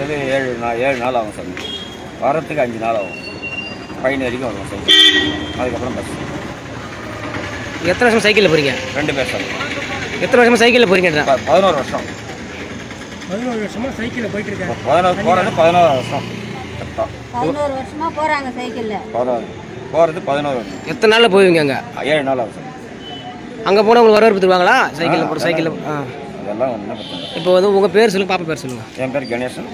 வர்றது 7 நாள் ஆகும் சார். வரத்துக்கு 5 நாள் ஆகும். பையன் வரைக்கும் வரும் சைக்கிள். அதுக்கப்புறம் பஸ். எத்தனை வருஷம் சைக்கிளில் போகிறீங்க? 2 பேர் சார். எத்தனை வருஷமாக சைக்கிளில் போகிறீங்க? 11 வருஷம். 11 வருஷமாக சைக்கிளில் போயிட்டு இருக்காங்க. 11 வருஷம். 11 வருஷமாக போகிறாங்க சைக்கிளில். போகிறது 11 வருஷம். எத்தனை நாளில் போவீங்க அங்கே? 7 நாள் ஆகும் சார். அங்கே போனால் உங்களுக்கு வரவேற்பு தருவாங்களா? சைக்கிளில் போகிற சைக்கிளில் அதெல்லாம் ஒன்றும் பிரச்சனை இல்லை. இப்போ வந்து உங்கள் பேர் சொல்லுங்கள், பாப்பா பேர் சொல்லுங்கள். என் பேர் கணேசன்.